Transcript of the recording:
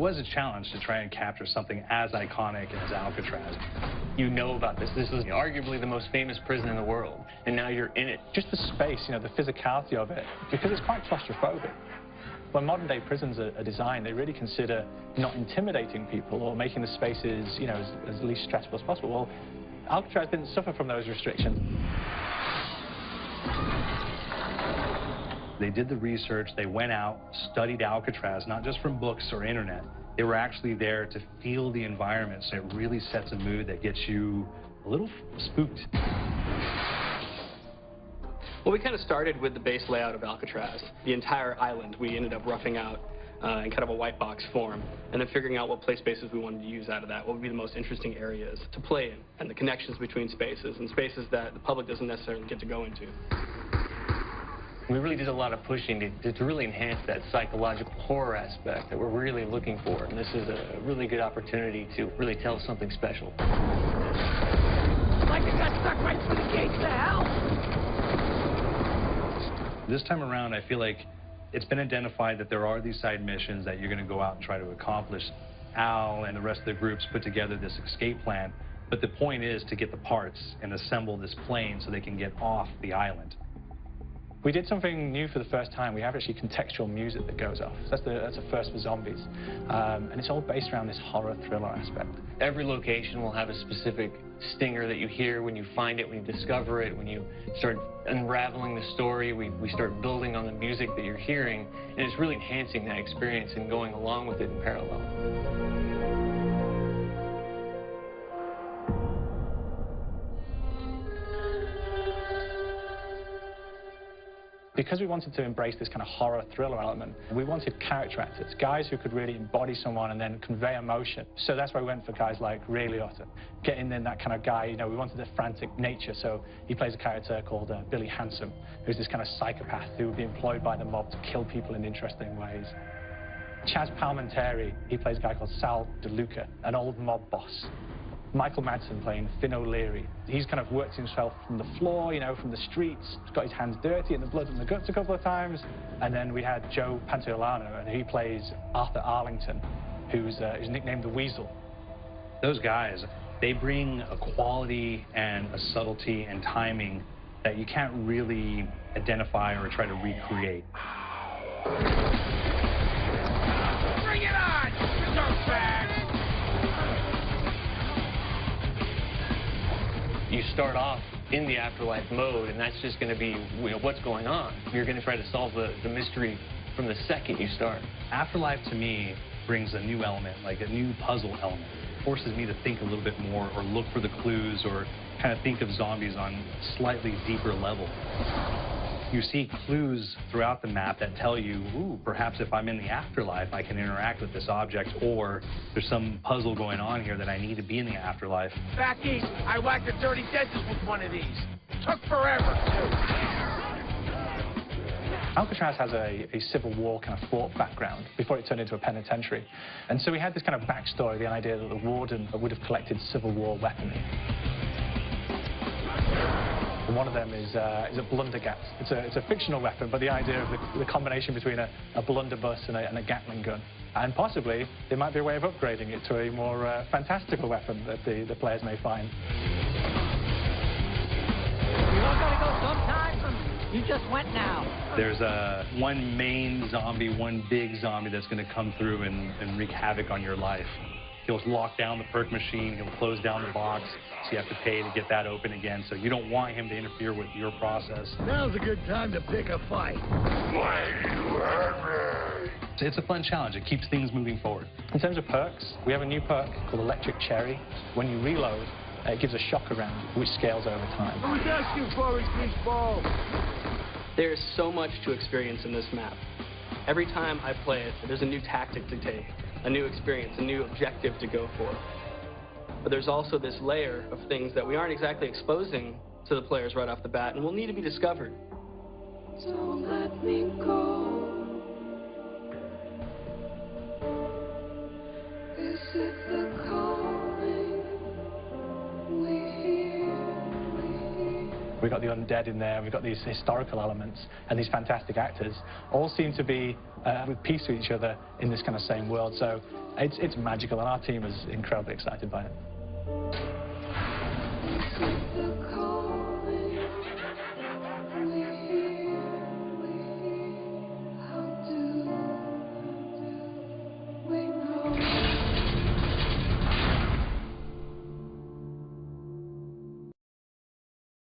was a challenge to try and capture something as iconic as Alcatraz. You know about this. This is arguably the most famous prison in the world, and now you're in it. Just the space, you know, the physicality of it, because it's quite claustrophobic. When modern-day prisons are designed, they really consider not intimidating people or making the spaces, you know, as least stressful as possible. Well, Alcatraz didn't suffer from those restrictions. They did the research, they went out, studied Alcatraz, not just from books or internet. They were actually there to feel the environment, so it really sets a mood that gets you a little spooked. Well, we kind of started with the base layout of Alcatraz. The entire island we ended up roughing out in kind of a white box form, and then figuring out what play spaces we wanted to use out of that, what would be the most interesting areas to play in, and the connections between spaces, and spaces that the public doesn't necessarily get to go into. We really did a lot of pushing to really enhance that psychological horror aspect that we're really looking for, and this is a really good opportunity to really tell something special. Like it got stuck right through the gates to hell! This time around, I feel like it's been identified that there are these side missions that you're going to go out and try to accomplish. Al and the rest of the groups put together this escape plan, but the point is to get the parts and assemble this plane so they can get off the island. We did something new for the first time. We have actually contextual music that goes off. That's a first for zombies. And it's all based around this horror thriller aspect. Every location will have a specific stinger that you hear when you find it, when you discover it, when you start unraveling the story. We start building on the music that you're hearing, and it's really enhancing that experience and going along with it in parallel. Because we wanted to embrace this kind of horror thriller element, we wanted character actors, guys who could really embody someone and then convey emotion. So that's why we went for guys like Ray Liotta, getting in that kind of guy. You know, we wanted a frantic nature, so he plays a character called Billy Handsome, who's this kind of psychopath who would be employed by the mob to kill people in interesting ways. Chaz Palminteri, he plays a guy called Sal DeLuca, an old mob boss. Michael Madsen playing Finn O'Leary. He's kind of worked himself from the floor, you know, from the streets. He's got his hands dirty in the blood and the guts a couple of times. And then we had Joe Pantoliano, and he plays Arthur Arlington, who's nicknamed the Weasel. Those guys, they bring a quality and a subtlety and timing that you can't really identify or try to recreate. Bring it on, dirtbag! You start off in the afterlife mode, and that's just going to be, you know, what's going on. You're going to try to solve the mystery from the second you start. Afterlife, to me, brings a new element, like a new puzzle element. It forces me to think a little bit more or look for the clues or kind of think of zombies on a slightly deeper level. You see clues throughout the map that tell you, ooh, perhaps if I'm in the afterlife, I can interact with this object, or there's some puzzle going on here that I need to be in the afterlife. Back east, I whacked a dirty dentist with one of these. Took forever, too. Alcatraz has a Civil War kind of fort background before it turned into a penitentiary. And so we had this kind of backstory, the idea that the warden would have collected Civil War weaponry. And one of them is a blundergat. It's a fictional weapon, but the idea of the combination between a blunderbuss and a Gatling gun. And possibly, there might be a way of upgrading it to a more fantastical weapon that the players may find. You all gotta go sometime? You just went now. There's one main zombie, one big zombie that's going to come through and wreak havoc on your life. He'll lock down the perk machine, he'll close down the box, so you have to pay to get that open again, so you don't want him to interfere with your process. Now's a good time to pick a fight. Why do you hurt me? It's a fun challenge, it keeps things moving forward. In terms of perks, we have a new perk called Electric Cherry. When you reload, it gives a shock around, which scales over time. Who's asking for his greaseball? There's so much to experience in this map. Every time I play it, there's a new tactic to take, a new experience, a new objective to go for. But there's also this layer of things that we aren't exactly exposing to the players right off the bat and will need to be discovered. Don't let me go. Is it the calling we hear? we've got the undead in there, we've got these historical elements, and these fantastic actors all seem to be with peace with each other in this kind of same world. So it's magical, and our team is incredibly excited by it.